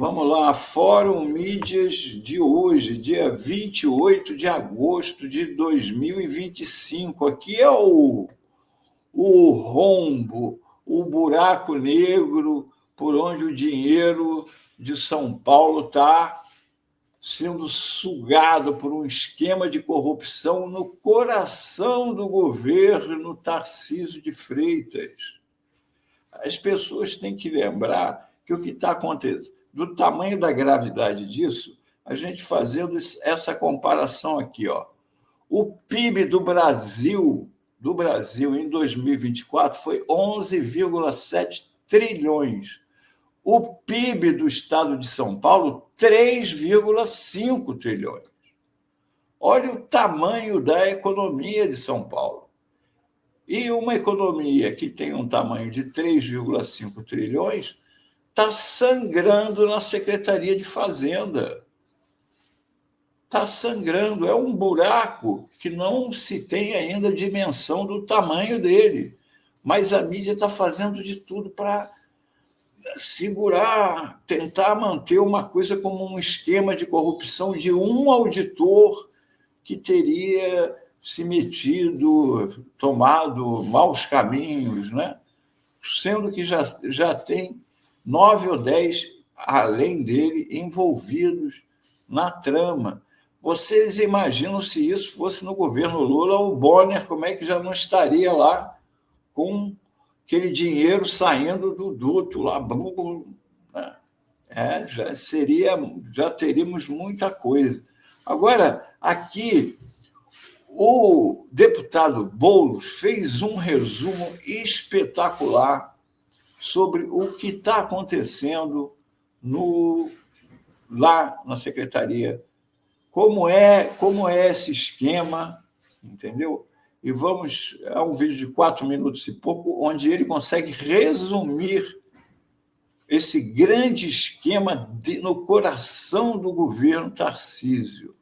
Vamos lá, Fórum Mídias de hoje, dia 28 de agosto de 2025. Aqui é o rombo, o buraco negro por onde o dinheiro de São Paulo está sendo sugado por um esquema de corrupção no coração do governo Tarcísio de Freitas. As pessoas têm que lembrar que o que está acontecendo, do tamanho da gravidade disso, a gente fazendo essa comparação aqui, ó. O PIB do Brasil em 2024 foi 11,7 trilhões. O PIB do estado de São Paulo, 3,5 trilhões. Olha o tamanho da economia de São Paulo. E uma economia que tem um tamanho de 3,5 trilhões está sangrando na Secretaria de Fazenda. Está sangrando. É um buraco que não se tem ainda dimensão do tamanho dele. Mas a mídia está fazendo de tudo para segurar, tentar manter uma coisa como um esquema de corrupção de um auditor que teria se metido, tomado maus caminhos, né? Sendo que já tem 9 ou 10, além dele, envolvidos na trama. Vocês imaginam se isso fosse no governo Lula, o Bonner, como é que já não estaria lá com aquele dinheiro saindo do duto lá, né? Já teríamos muita coisa. Agora, aqui, o deputado Boulos fez um resumo espetacular sobre o que está acontecendo lá na secretaria, como é esse esquema, entendeu? E é um vídeo de 4 minutos e pouco, onde ele consegue resumir esse grande esquema no coração do governo Tarcísio.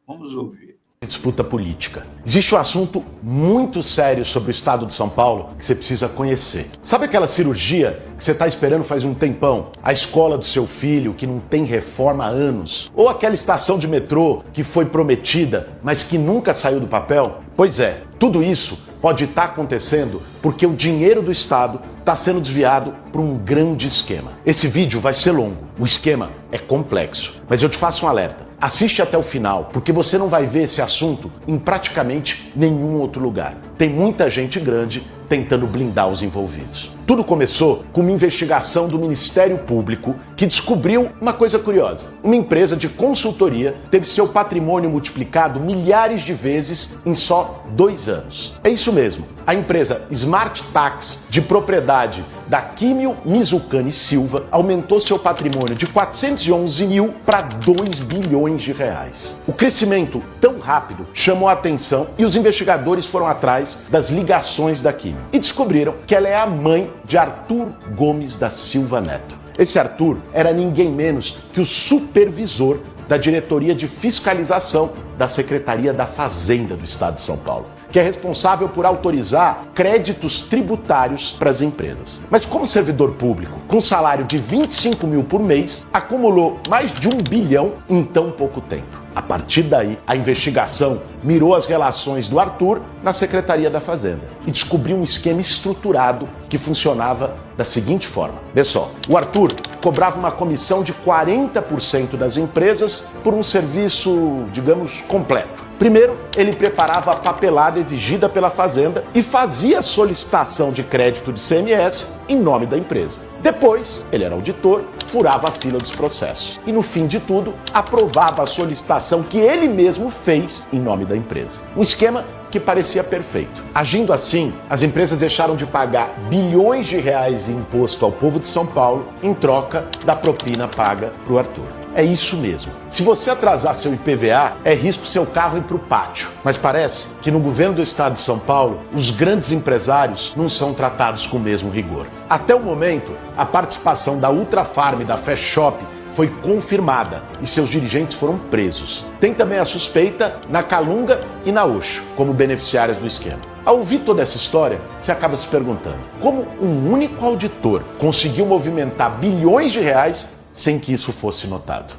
Vamos ouvir. Disputa política. Existe um assunto muito sério sobre o estado de São Paulo que você precisa conhecer. Sabe aquela cirurgia que você está esperando faz um tempão? A escola do seu filho que não tem reforma há anos? Ou aquela estação de metrô que foi prometida, mas que nunca saiu do papel? Pois é, tudo isso pode estar acontecendo porque o dinheiro do estado está sendo desviado para um grande esquema. Esse vídeo vai ser longo, o esquema é complexo, mas eu te faço um alerta. Assiste até o final, porque você não vai ver esse assunto em praticamente nenhum outro lugar. Tem muita gente grande tentando blindar os envolvidos. Tudo começou com uma investigação do Ministério Público que descobriu uma coisa curiosa. Uma empresa de consultoria teve seu patrimônio multiplicado milhares de vezes em só 2 anos. É isso mesmo. A empresa Smart Tax, de propriedade da Químio Mizucani Silva, aumentou seu patrimônio de 411 mil para 2 bilhões de reais. O crescimento tão rápido chamou a atenção e os investigadores foram atrás das ligações da Químio e descobriram que ela é a mãe de Arthur Gomes da Silva Neto. Esse Arthur era ninguém menos que o supervisor da Diretoria de Fiscalização da Secretaria da Fazenda do Estado de São Paulo, que é responsável por autorizar créditos tributários para as empresas. Mas como servidor público, com salário de 25 mil por mês, acumulou mais de 1 bilhão em tão pouco tempo. A partir daí, a investigação mirou as relações do Arthur na Secretaria da Fazenda e descobriu um esquema estruturado que funcionava da seguinte forma. Vê só, o Arthur cobrava uma comissão de 40% das empresas por um serviço, digamos, completo. Primeiro, ele preparava a papelada exigida pela Fazenda e fazia a solicitação de crédito de CMS em nome da empresa. Depois, ele era auditor, furava a fila dos processos. E no fim de tudo, aprovava a solicitação que ele mesmo fez em nome da empresa. Um esquema que parecia perfeito. Agindo assim, as empresas deixaram de pagar bilhões de reais em imposto ao povo de São Paulo em troca da propina paga para o Arthur. É isso mesmo. Se você atrasar seu IPVA, é risco seu carro ir para o pátio. Mas parece que no governo do estado de São Paulo, os grandes empresários não são tratados com o mesmo rigor. Até o momento, a participação da Ultrafarm e da Fast Shop foi confirmada e seus dirigentes foram presos. Tem também a suspeita na Calunga e na Oxo, como beneficiárias do esquema. Ao ouvir toda essa história, você acaba se perguntando como um único auditor conseguiu movimentar bilhões de reais sem que isso fosse notado?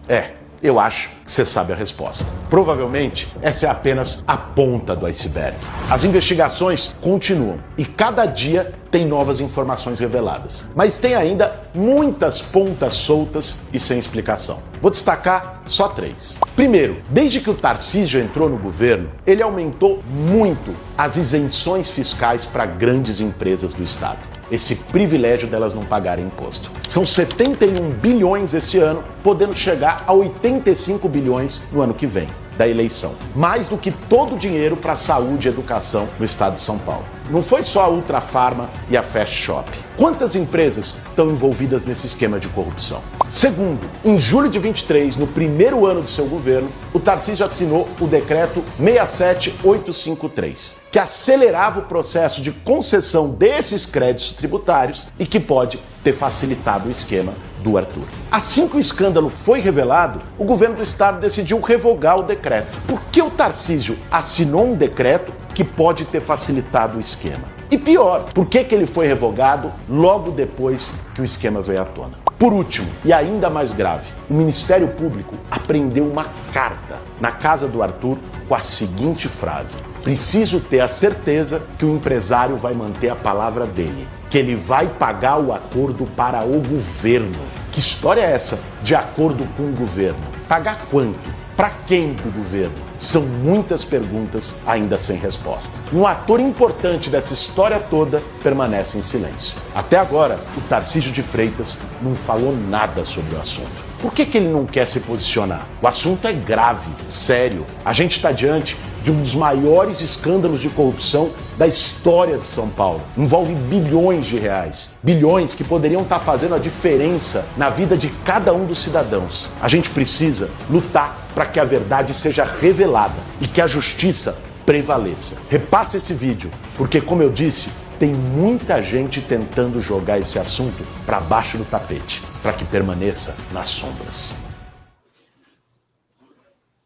Eu acho que você sabe a resposta. Provavelmente, essa é apenas a ponta do iceberg. As investigações continuam e cada dia tem novas informações reveladas. Mas tem ainda muitas pontas soltas e sem explicação. Vou destacar só 3. Primeiro, desde que o Tarcísio entrou no governo, ele aumentou muito as isenções fiscais para grandes empresas do Estado. Esse privilégio delas não pagarem imposto. São 71 bilhões esse ano, podendo chegar a 85 bilhões no ano que vem, da eleição. Mais do que todo o dinheiro para saúde e educação no estado de São Paulo. Não foi só a Ultrafarma e a Fast Shop. Quantas empresas estão envolvidas nesse esquema de corrupção? Segundo, em julho de 23, no primeiro ano de seu governo, o Tarcísio assinou o decreto 67853, que acelerava o processo de concessão desses créditos tributários e que pode ter facilitado o esquema do Arthur. Assim que o escândalo foi revelado, o governo do estado decidiu revogar o decreto. Por que o Tarcísio assinou um decreto que pode ter facilitado o esquema? E pior, por que ele foi revogado logo depois que o esquema veio à tona? Por último, e ainda mais grave, o Ministério Público apreendeu uma carta na casa do Arthur com a seguinte frase: preciso ter a certeza que o empresário vai manter a palavra dele, que ele vai pagar o acordo para o governo. Que história é essa de acordo com o governo? Pagar quanto? Para quem do governo? São muitas perguntas ainda sem resposta. Um ator importante dessa história toda permanece em silêncio. Até agora, o Tarcísio de Freitas não falou nada sobre o assunto. Por que ele não quer se posicionar? O assunto é grave, sério. A gente está diante de um dos maiores escândalos de corrupção da história de São Paulo. Envolve bilhões de reais. Bilhões que poderiam estar fazendo a diferença na vida de cada um dos cidadãos. A gente precisa lutar para que a verdade seja revelada e que a justiça prevaleça. Repasse esse vídeo, porque, como eu disse, tem muita gente tentando jogar esse assunto para baixo do tapete, para que permaneça nas sombras.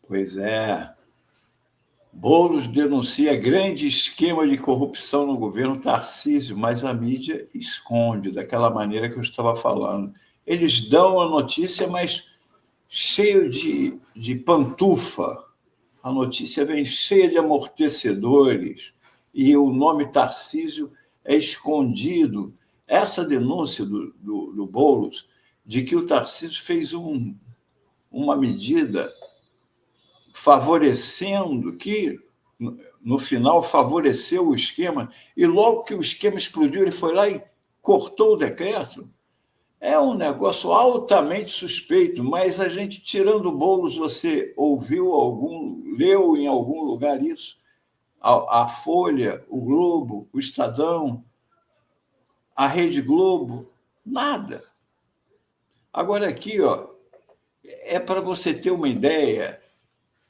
Pois é. Boulos denuncia grande esquema de corrupção no governo Tarcísio, mas a mídia esconde, daquela maneira que eu estava falando. Eles dão a notícia, mas cheio de pantufa. A notícia vem cheia de amortecedores e o nome Tarcísio é escondido. Essa denúncia do Boulos de que o Tarcísio fez uma medida favorecendo, que no final favoreceu o esquema, e logo que o esquema explodiu, ele foi lá e cortou o decreto. É um negócio altamente suspeito, mas a gente, tirando o Boulos, você leu em algum lugar isso? A Folha, o Globo, o Estadão, a Rede Globo, nada. Agora aqui, é para você ter uma ideia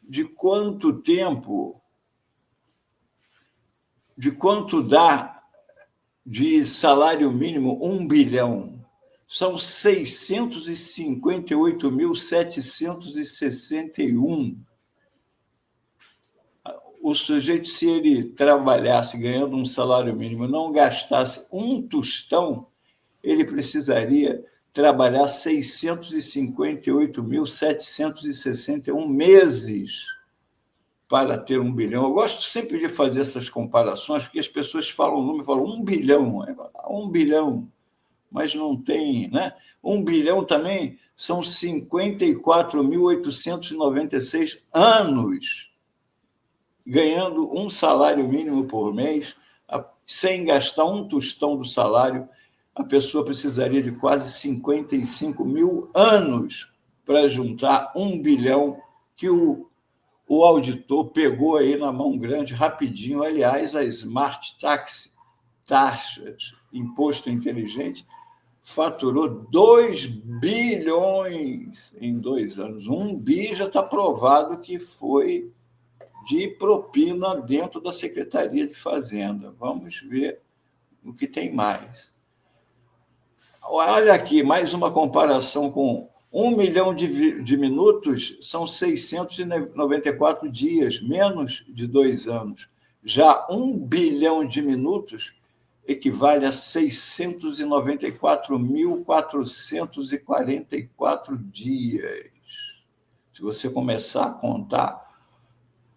de quanto tempo, de quanto dá de salário mínimo 1 bilhão. São 658.761. O sujeito, se ele trabalhasse ganhando um salário mínimo, não gastasse um tostão, ele precisaria trabalhar 658.761 meses para ter 1 bilhão. Eu gosto sempre de fazer essas comparações, porque as pessoas falam o número, falam 1 bilhão, 1 bilhão, mas não tem, né? 1 bilhão também são 54.896 anos ganhando um salário mínimo por mês, sem gastar um tostão do salário. A pessoa precisaria de quase 55 mil anos para juntar 1 bilhão que o auditor pegou aí na mão grande, rapidinho. Aliás, a Smart Tax, taxas, imposto inteligente, faturou 2 bilhões em 2 anos. 1 bi já está provado que foi de propina dentro da Secretaria de Fazenda. Vamos ver o que tem mais. Olha aqui, mais uma comparação com 1 milhão de minutos, são 694 dias, menos de 2 anos. Já 1 bilhão de minutos equivale a 694.444 dias. Se você começar a contar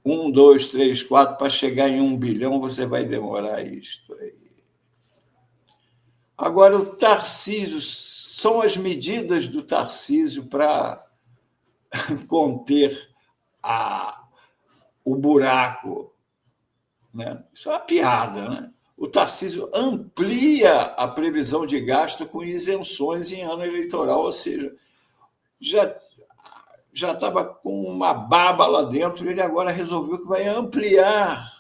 1, 2, 3, 4, para chegar em 1 bilhão, você vai demorar isto aí. Agora, o Tarcísio, são as medidas do Tarcísio para conter o buraco, né? Isso é uma piada, né? O Tarcísio amplia a previsão de gasto com isenções em ano eleitoral, ou seja, já estava com uma baba lá dentro, ele agora resolveu que vai ampliar.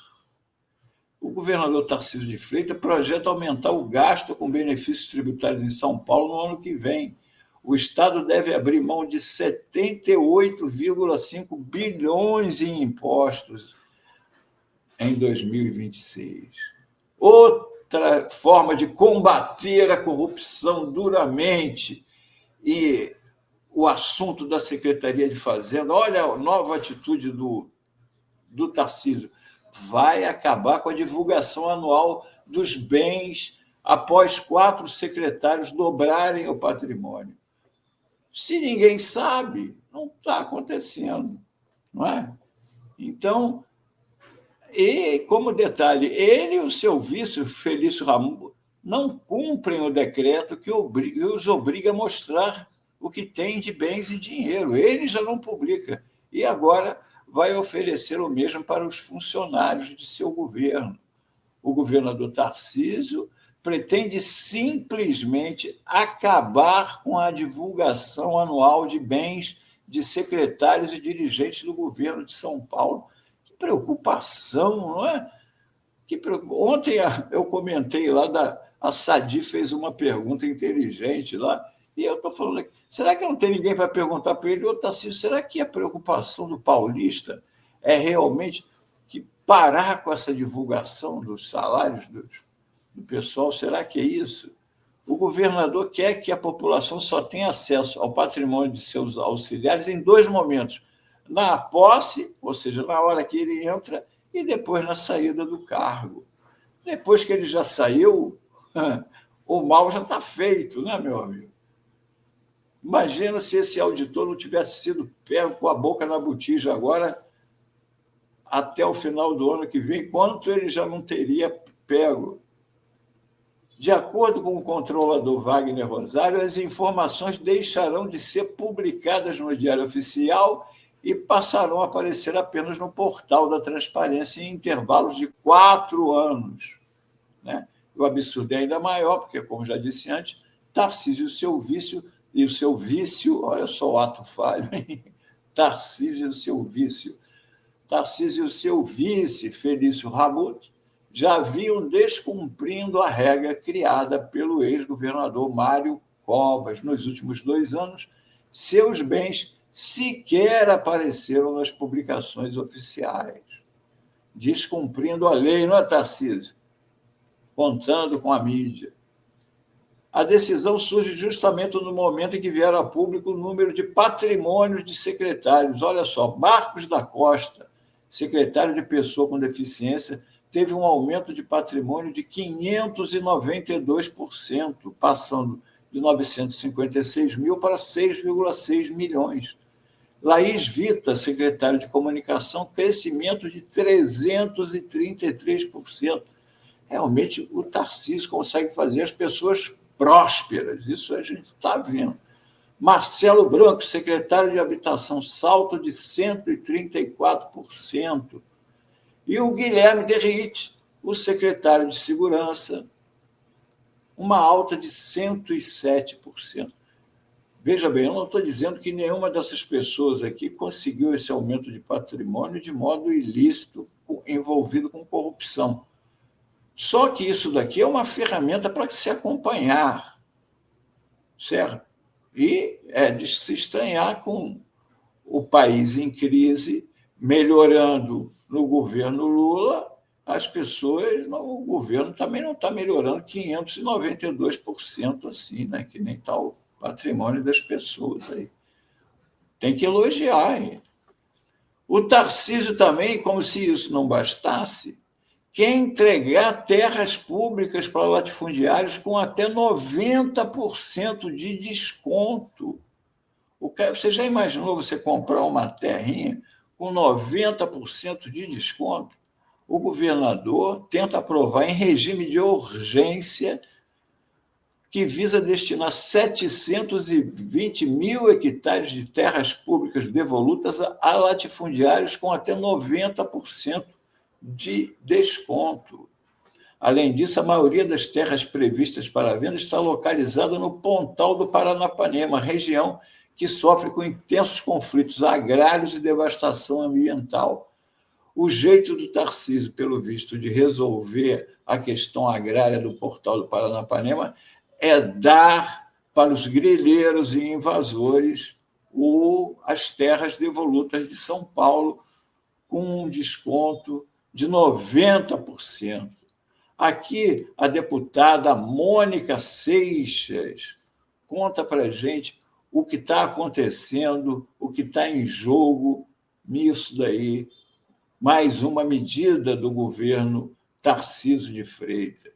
O governador Tarcísio de Freitas projeta aumentar o gasto com benefícios tributários em São Paulo no ano que vem. O Estado deve abrir mão de 78,5 bilhões em impostos em 2026. Outra forma de combater a corrupção duramente e o assunto da Secretaria de Fazenda, olha a nova atitude do Tarcísio, vai acabar com a divulgação anual dos bens após 4 secretários dobrarem o patrimônio. Se ninguém sabe, não está acontecendo, não é? Então, e como detalhe, ele e o seu vice, Felício Ramute, não cumprem o decreto que os obriga a mostrar o que tem de bens e dinheiro. Ele já não publica. E agora vai oferecer o mesmo para os funcionários de seu governo. O governador Tarcísio pretende simplesmente acabar com a divulgação anual de bens de secretários e dirigentes do governo de São Paulo. Que preocupação, não é? Ontem eu comentei lá, a Sadi fez uma pergunta inteligente lá, e eu estou falando aqui, será que não tem ninguém para perguntar para ele, ô Tarcísio, será que a preocupação do paulista é realmente que parar com essa divulgação dos salários do pessoal? Será que é isso? O governador quer que a população só tenha acesso ao patrimônio de seus auxiliares em 2 momentos: na posse, ou seja, na hora que ele entra, e depois na saída do cargo. Depois que ele já saiu, o mal já está feito, né, meu amigo? Imagina se esse auditor não tivesse sido pego com a boca na botija agora, até o final do ano que vem, quanto ele já não teria pego. De acordo com o controlador Wagner Rosário, as informações deixarão de ser publicadas no Diário Oficial e passarão a aparecer apenas no portal da Transparência em intervalos de 4 anos. Né? O absurdo é ainda maior, porque, como já disse antes, Tarcísio e o seu vício, olha só o ato falho, hein? Tarcísio e o seu vício. Tarcísio e o seu vice, Felício Ramute, já vinham descumprindo a regra criada pelo ex-governador Mário Covas. Nos últimos 2 anos, seus bens sequer apareceram nas publicações oficiais. Descumprindo a lei, não é, Tarcísio? Contando com a mídia. A decisão surge justamente no momento em que vieram a público o número de patrimônios de secretários. Olha só, Marcos da Costa, secretário de Pessoa com Deficiência, teve um aumento de patrimônio de 592%, passando de 956 mil para 6,6 milhões. Laís Vita, secretário de Comunicação, crescimento de 333%. Realmente, o Tarcísio consegue fazer as pessoas prósperas, isso a gente está vendo. Marcelo Branco, secretário de Habitação, salto de 134%. E o Guilherme Derrite, o secretário de Segurança, uma alta de 107%. Veja bem, eu não estou dizendo que nenhuma dessas pessoas aqui conseguiu esse aumento de patrimônio de modo ilícito, envolvido com corrupção. Só que isso daqui é uma ferramenta para se acompanhar, certo? E é de se estranhar com o país em crise, melhorando no governo Lula, as pessoas, o governo também não está melhorando 592% assim, né? Que nem está o patrimônio das pessoas aí. Tem que elogiar. Hein? O Tarcísio também, como se isso não bastasse, quer entregar terras públicas para latifundiários com até 90% de desconto. Você já imaginou você comprar uma terrinha com 90% de desconto? O governador tenta aprovar em regime de urgência que visa destinar 720 mil hectares de terras públicas devolutas a latifundiários com até 90% de desconto. Além disso, a maioria das terras previstas para a venda está localizada no Pontal do Paranapanema, região que sofre com intensos conflitos agrários e devastação ambiental. O jeito do Tarcísio, pelo visto, de resolver a questão agrária do Pontal do Paranapanema é dar para os grileiros e invasores as terras devolutas de São Paulo com um desconto de 90%. Aqui, a deputada Mônica Seixas conta para a gente o que está acontecendo, o que está em jogo nisso daí. Mais uma medida do governo Tarcísio de Freitas.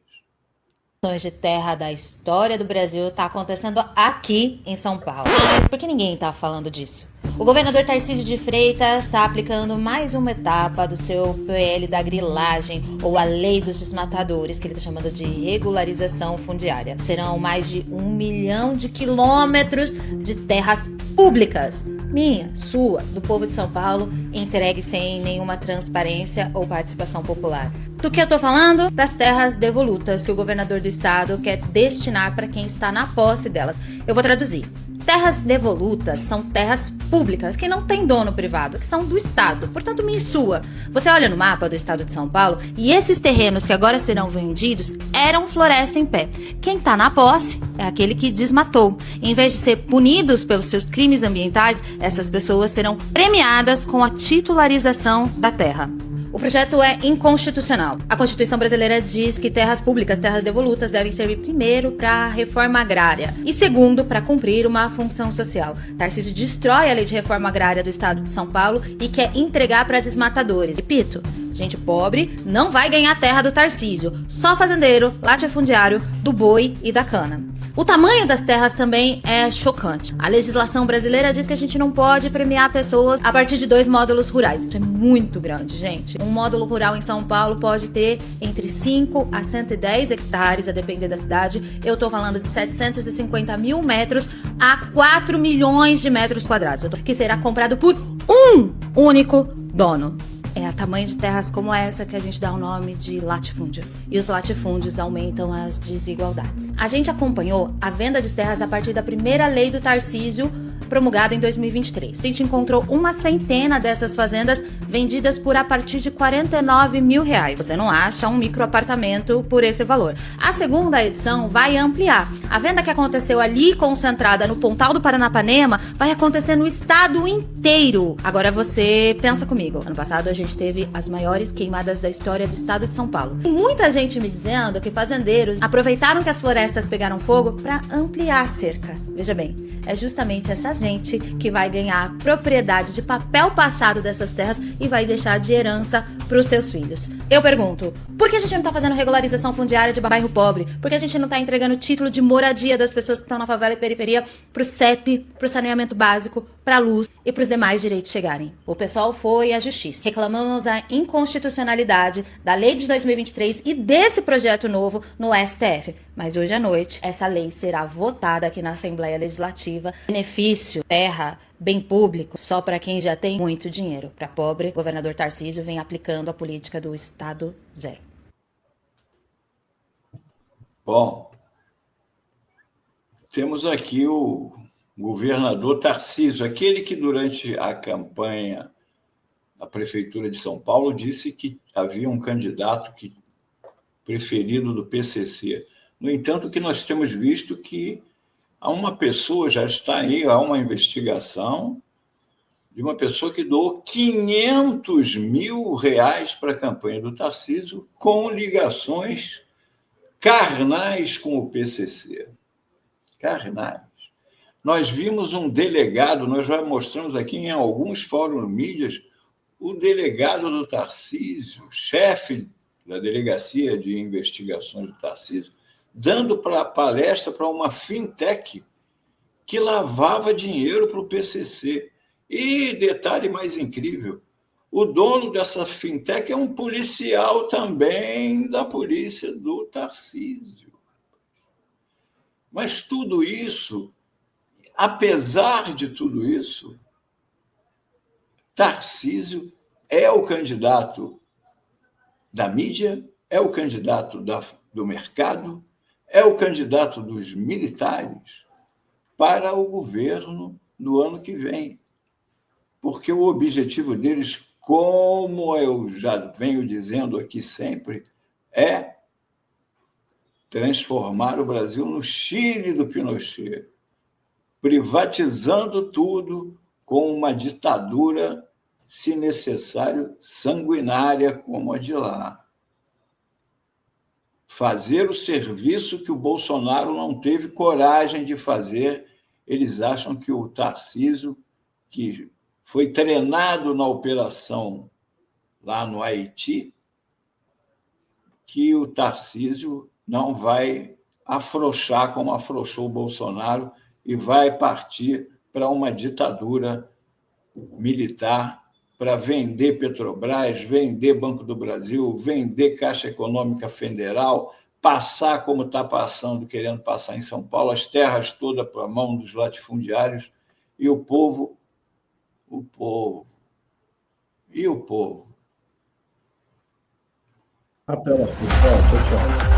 De terra da história do Brasil está acontecendo aqui em São Paulo. Mas por que ninguém está falando disso? O governador Tarcísio de Freitas está aplicando mais uma etapa do seu PL da grilagem, ou a lei dos desmatadores, que ele está chamando de regularização fundiária. Serão mais de 1 milhão de quilômetros de terras públicas, minha, sua, do povo de São Paulo, entregue sem nenhuma transparência ou participação popular. Do que eu tô falando? Das terras devolutas que o governador do estado quer destinar para quem está na posse delas. Eu vou traduzir. Terras devolutas são terras públicas que não têm dono privado, que são do estado, portanto minha e sua. Você olha no mapa do estado de São Paulo e esses terrenos que agora serão vendidos eram floresta em pé. Quem tá na posse é aquele que desmatou. Em vez de ser punidos pelos seus crimes ambientais, essas pessoas serão premiadas com a titularização da terra. O projeto é inconstitucional. A Constituição brasileira diz que terras públicas, terras devolutas, devem servir primeiro para a reforma agrária e segundo para cumprir uma função social. Tarcísio destrói a lei de reforma agrária do estado de São Paulo e quer entregar para desmatadores. Repito, gente pobre não vai ganhar terra do Tarcísio, só fazendeiro, latifundiário, do boi e da cana. O tamanho das terras também é chocante. A legislação brasileira diz que a gente não pode premiar pessoas a partir de 2 módulos rurais. Isso é muito grande, gente. Um módulo rural em São Paulo pode ter entre 5 a 110 hectares, a depender da cidade. Eu tô falando de 750 mil metros a 4 milhões de metros quadrados, que será comprado por um único dono. É a tamanho de terras como essa que a gente dá o nome de latifúndio. E os latifúndios aumentam as desigualdades. A gente acompanhou a venda de terras a partir da primeira lei do Tarcísio, promulgada em 2023. A gente encontrou uma centena dessas fazendas vendidas por a partir de R$49 mil. Você não acha um microapartamento por esse valor. A segunda edição vai ampliar. A venda que aconteceu ali concentrada no Pontal do Paranapanema vai acontecer no estado inteiro. Agora você pensa comigo. Ano passado a gente teve as maiores queimadas da história do estado de São Paulo. E muita gente me dizendo que fazendeiros aproveitaram que as florestas pegaram fogo para ampliar a cerca. Veja bem, é justamente essa gente que vai ganhar propriedade de papel passado dessas terras e vai deixar de herança para os seus filhos. Eu pergunto, por que a gente não tá fazendo regularização fundiária de bairro pobre? Por que a gente não tá entregando título de moradia das pessoas que estão na favela e periferia pro CEP, pro saneamento básico, pra luz e pros demais direitos chegarem? O pessoal foi à justiça. Reclamamos a inconstitucionalidade da lei de 2023 e desse projeto novo no STF. Mas hoje à noite, essa lei será votada aqui na Assembleia Legislativa. Benefício, terra, bem público, só para quem já tem muito dinheiro. Para pobre, o governador Tarcísio vem aplicando a política do Estado Zero. Bom, temos aqui o governador Tarcísio, aquele que durante a campanha da Prefeitura de São Paulo disse que havia um candidato preferido do PCC. No entanto, que nós temos visto que há uma pessoa, já está aí, há uma investigação de uma pessoa que doou R$500 mil para a campanha do Tarcísio com ligações carnais com o PCC. Carnais. Nós vimos um delegado, nós já mostramos aqui em alguns fóruns mídias, o delegado do Tarcísio, chefe da Delegacia de Investigações do Tarcísio, dando palestra para uma fintech que lavava dinheiro para o PCC. E, detalhe mais incrível, o dono dessa fintech é um policial também da polícia do Tarcísio. Mas tudo isso, apesar de tudo isso, Tarcísio é o candidato da mídia, é o candidato do mercado, é o candidato dos militares para o governo do ano que vem. Porque o objetivo deles, como eu já venho dizendo aqui sempre, é transformar o Brasil no Chile do Pinochet, privatizando tudo com uma ditadura, se necessário, sanguinária como a de lá. Fazer o serviço que o Bolsonaro não teve coragem de fazer. Eles acham que o Tarcísio, que foi treinado na operação lá no Haiti, que o Tarcísio não vai afrouxar como afrouxou o Bolsonaro e vai partir para uma ditadura militar para vender Petrobras, vender Banco do Brasil, vender Caixa Econômica Federal, passar como está passando, querendo passar em São Paulo, as terras todas para a mão dos latifundiários, e o povo. Até lá, pessoal. Tchau, tchau.